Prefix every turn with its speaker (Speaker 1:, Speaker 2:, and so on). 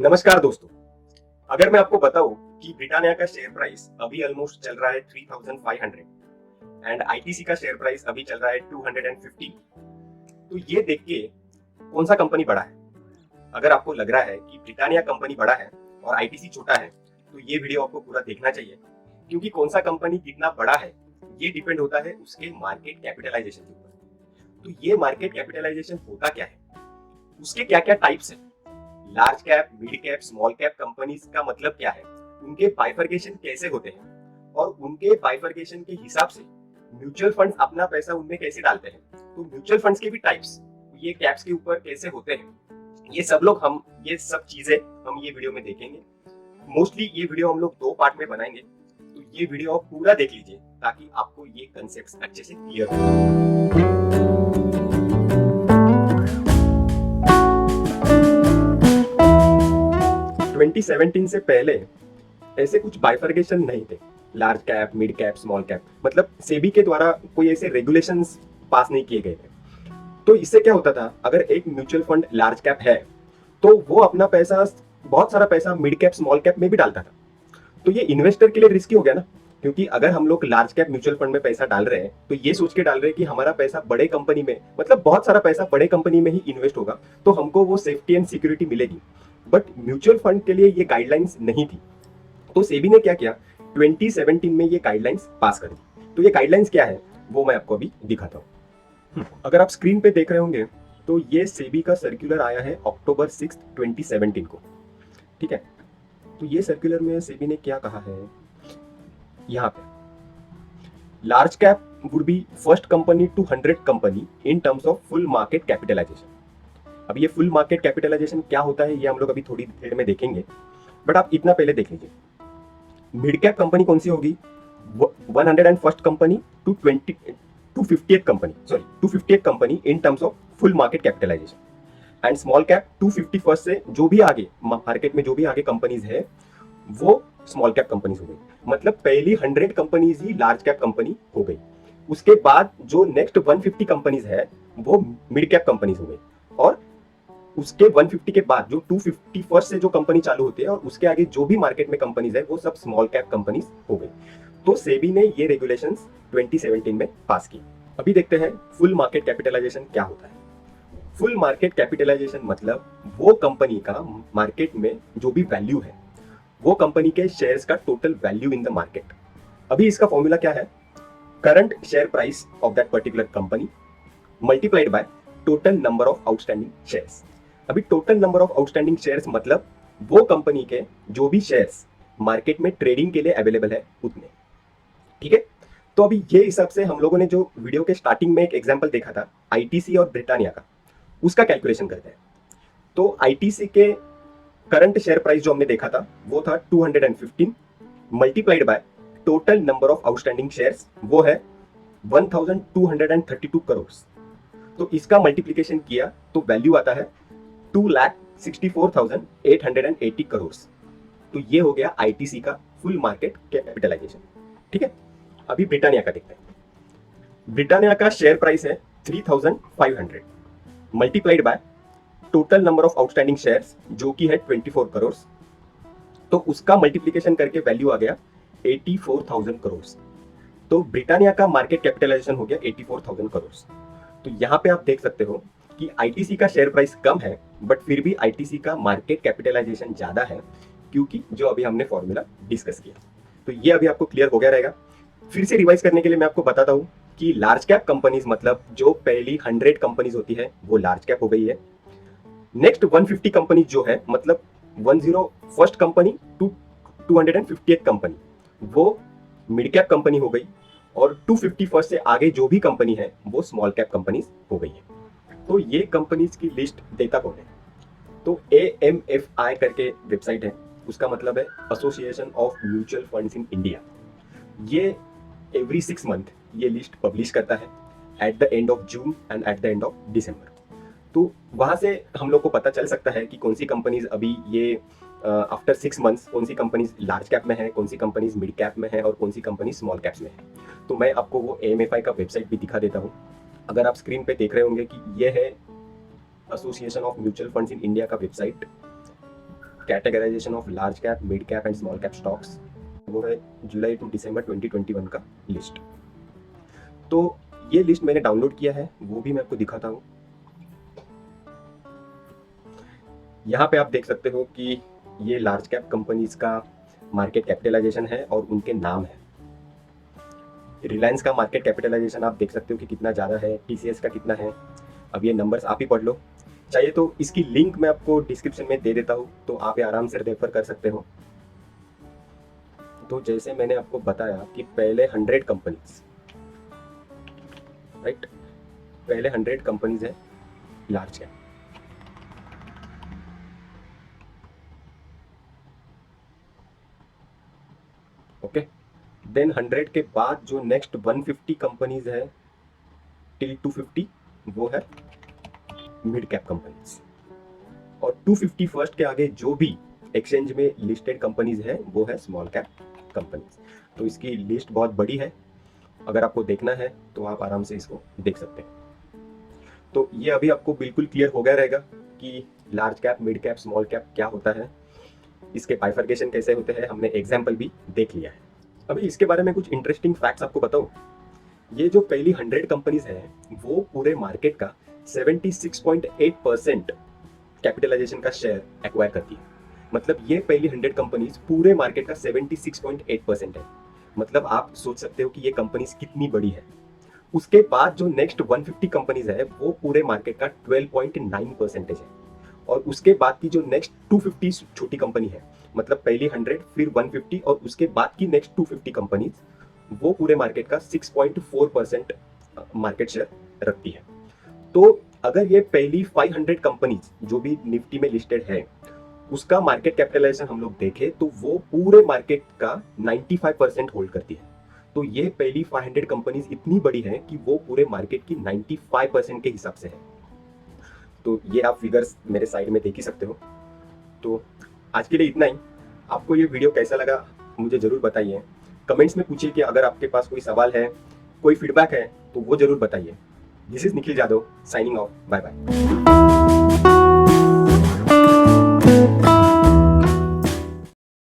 Speaker 1: नमस्कार दोस्तों। अगर मैं आपको बताऊं कि ब्रिटानिया का शेयर प्राइस अभी ऑलमोस्ट चल रहा है 3500 एंड आईटीसी का शेयर प्राइस अभी चल रहा है 215, तो ये देख के कौन सा कंपनी बड़ा है? अगर आपको लग रहा है कि ब्रिटानिया कंपनी बड़ा है और आईटीसी छोटा है, तो ये वीडियो आपको पूरा देखना चाहिए, क्योंकि कौन सा कंपनी कितना बड़ा है ये डिपेंड होता है उसके मार्केट कैपिटलाइजेशन के ऊपर। तो ये मार्केट कैपिटलाइजेशन होता क्या है, उसके क्या क्या टाइप्स है, large cap, mid cap, small cap companies का मतलब क्या है, उनके बाइफरकेशन कैसे होते हैं और उनके बाइफरकेशन के हिसाब से म्यूचुअल फंड्स अपना पैसा उनमें कैसे डालते हैं। तो म्यूचुअल फंड्स के भी टाइप्स ये कैप्स के ऊपर कैसे होते हैं, ये सब चीजें हम ये वीडियो में देखेंगे। मोस्टली ये वीडियो हम लोग 2 पार्ट में बनाएंगे, तो ये वीडियो आप पूरा देख लीजिए ताकि आपको ये कंसेप्ट अच्छे से क्लियर हो। 2017 से पहले ऐसे कुछ बाइफर्केशन नहीं थे, large cap, mid cap, small cap, मतलब सेबी के द्वारा कोई ऐसे रेगुलेशंस पास नहीं किए गए थे। तो इससे क्या होता था, अगर एक म्यूचुअल फंड लार्ज कैप है तो वो अपना पैसा, बहुत सारा पैसा मिड कैप, स्मॉल कैप में भी डालता था। तो ये इन्वेस्टर के लिए रिस्की हो गया ना, क्योंकि अगर हम लोग लार्ज कैप म्यूचुअल फंड में पैसा डाल रहे हैं तो ये सोच के डाल रहे हैं कि हमारा पैसा बड़े कंपनी में, मतलब बहुत सारा पैसा बड़े कंपनी में ही इन्वेस्ट होगा, तो हमको वो सेफ्टी एंड सिक्योरिटी मिलेगी। बट म्यूचुअल फंड के लिए ये गाइडलाइंस नहीं थी। तो सेबी ने क्या किया, 2017 में ये गाइडलाइंस पास कर दी। तो ये गाइडलाइंस क्या है वो मैं आपको अभी दिखाता हूँ। अगर आप स्क्रीन पे देख रहे होंगे तो ये सेबी का सर्कुलर आया है अक्टूबर 6, 2017 को। ठीक है, तो ये सर्कुलर में सेबी ने क्या कहा है, यहाँ पे large cap would be first company to 100 company in terms of full market capitalisation. अब ये फुल मार्केट कैपिटलाइजेशन क्या होता है ये हम लोग अभी थोड़ी देर में देखेंगे, बट आप इतना पहले देख लीजिए। मिड कैप कंपनी कौन सी होगी, 101st company to 258 company, sorry 258 company in terms of full market capitalisation. And small cap 251 से जो भी आगे मार्केट में जो भी आगे कंपनीज है वो स्मॉल कैप कंपनीज हो गई। मतलब पहली 100 कंपनीज ही लार्ज कैप कंपनी हो गई। उसके बाद जो नेक्स्ट 150 कंपनीज है वो मिड कैप कंपनीज हो गई, और उसके 150 के बाद जो 251 से जो कंपनी चालू होती है और उसके आगे जो भी मार्केट में कंपनीज है वो सब स्मॉल कैप कंपनीज हो गई। तो सेबी ने ये रेगुलेशंस 2017 में पास की। अभी देखते हैं फुल मार्केट कैपिटलाइजेशन क्या होता है। फुल मार्केट कैपिटलाइजेशन मतलब वो कंपनी का मार्केट में जो भी वैल्यू है, वो कंपनी के शेयर्स का total value in the market. अभी इसका फॉर्मूला क्या है, current share price of that particular company multiplied by total number of outstanding shares. अभी total number of outstanding shares मतलब वो कंपनी के जो भी शेयर्स मार्केट में ट्रेडिंग के लिए अवेलेबल है उतने। ठीक है, तो अभी ये हिसाब से हम लोगों ने जो वीडियो के स्टार्टिंग में एक एग्जांपल देखा था आईटीसी और ब्रिटानिया का, उसका कैलकुलेशन करते हैं। तो आईटीसी के करंट शेयर प्राइस जो हमने देखा था वो था 215 multiplied by total number of outstanding shares, वो है 1232 करोड़। तो इसका मल्टीप्लिकेशन किया तो वैल्यू आता है 2,64,880 करोड़। तो ये हो गया आईटीसी का फुल मार्केट कैपिटलाइजेशन। ठीक है, अभी ब्रिटानिया का देखते हैं। ब्रिटानिया का शेयर प्राइस है 3,500 multiplied by total number of outstanding shares जो कि है 24 करोड़। तो उसका मल्टीप्लिकेशन करके वैल्यू आ गया 84,000 करोड़। तो ब्रिटानिया का मार्केट कैपिटलाइजेशन हो गया 84,000 करोड़। तो यहाँ पे आप देख सकते हो कि आईटीसी का शेयर प्राइस कम है, बट फिर भी आईटीसी का मार्केट कैपिटलाइजेशन ज्यादा है, क्योंकि जो अभी हमने फॉर्मूला डिस्कस किया। तो ये अभी आपको क्लियर हो गया रहेगा। फिर से रिवाइज करने के लिए मैं आपको बताता हूँ कि लार्ज कैप कंपनीज मतलब जो पहली 100 कंपनीज होती है वो लार्ज कैप हो गई है। नेक्स्ट 150 कंपनी जो है, मतलब 101st कंपनी टू 258 कंपनी, वो मिड कैप कंपनी हो गई, और 251 से आगे जो भी कंपनी है वो स्मॉल कैप कंपनीज हो गई है। तो ये कंपनीज की लिस्ट देता कौन है, तो AMFI करके वेबसाइट है, उसका मतलब है association of mutual funds in India. ये एवरी 6 मंथ ये लिस्ट पब्लिश करता है at the end of June and at the end of December. तो वहां से हम लोग को पता चल सकता है कि कौन सी कंपनीज अभी ये आफ्टर 6 मंथ्स कौन सी कंपनीज लार्ज कैप में है, कौन सी कंपनीज मिड कैप में है और कौन सी कंपनी स्मॉल कैप्स में है। तो मैं आपको वो AMFI का वेबसाइट भी दिखा देता हूँ। अगर आप स्क्रीन पे देख रहे होंगे कि ये है association of mutual funds in India का website. Categorization of large cap, mid cap and small cap stocks, वो है जुलाई टू दिसंबर 2021 का लिस्ट। तो ये लिस्ट मैंने डाउनलोड किया है, वो भी मैं आपको दिखाता हूँ। यहाँ पे आप देख सकते हो कि ये लार्ज कैप कंपनीज का मार्केट कैपिटलाइजेशन है और उनके नाम है। रिलायंस का मार्केट कैपिटलाइजेशन आप देख सकते हो कि कितना ज़्यादा है, टीसीएस का कितना है। अब ये नंबर्स आप ही पढ़ लो, चाहिए तो इसकी लिंक मैं आपको डिस्क्रिप्शन में दे देता हूँ, तो आप ये आराम से रेफर कर सकते हो। तो जैसे मैंने आपको बताया कि पहले 100 कंपनीज, राइट, पहले 100 कंपनीज है लार्ज कैप। ओके, देन 100 के बाद जो नेक्स्ट 150 कंपनीज है टिल 250, वो है मिड कैप कंपनीज। और 250 फर्स्ट के आगे जो भी एक्सचेंज में लिस्टेड कंपनीज है वो है स्मॉल कैप कंपनीज। तो इसकी लिस्ट बहुत बड़ी है, अगर आपको देखना है तो आप आराम से इसको देख सकते हैं। तो ये अभी आपको बिल्कुल क्लियर हो गया रहेगा कि large cap, mid cap, small cap क्या होता है, इसके बाइफर्केशन कैसे होते हैं, हमने एग्जाम्पल भी देख लिया है। अभी इसके बारे में कुछ इंटरेस्टिंग फैक्ट्स आपको बताऊं। ये जो पहली 100 कंपनीज हैं वो पूरे मार्केट का 76.8% कैपिटलाइजेशन का शेयर एक्वायर करती है। मतलब ये पहली 100 कंपनीज पूरे मार्केट का 76.8% है। मतलब आप सोच सकते हो कि ये कंपनीज कितनी बड़ी है। उसके बाद जो नेक्स्ट 150 कंपनीज है वो पूरे मार्केट का 12.9% है। और उसके बाद की जो नेक्स्ट 250 छोटी कंपनी है, मतलब पहली 100 फिर 150 और उसके बाद की नेक्स्ट 250 कंपनीज, वो पूरे मार्केट का 6.4% मार्केट शेयर रखती है। तो अगर ये पहली 500 कंपनीज जो भी निफ्टी में लिस्टेड है उसका मार्केट कैपिटलाइजेशन हम लोग देखें तो वो पूरे मार्केट का 95% होल्ड करती है। तो ये पहली 500 कंपनीज इतनी बड़ी है कि वो पूरे मार्केट की 95% के हिसाब से है। तो ये आप फिगर्स मेरे साइड में देख ही सकते हो। तो आज के लिए इतना ही। आपको ये वीडियो कैसा लगा मुझे जरूर बताइए, कमेंट्स में पूछिए कि अगर आपके पास कोई सवाल है, कोई फीडबैक है तो वो जरूर बताइए। This is Nikhil Jadhav signing off, bye bye.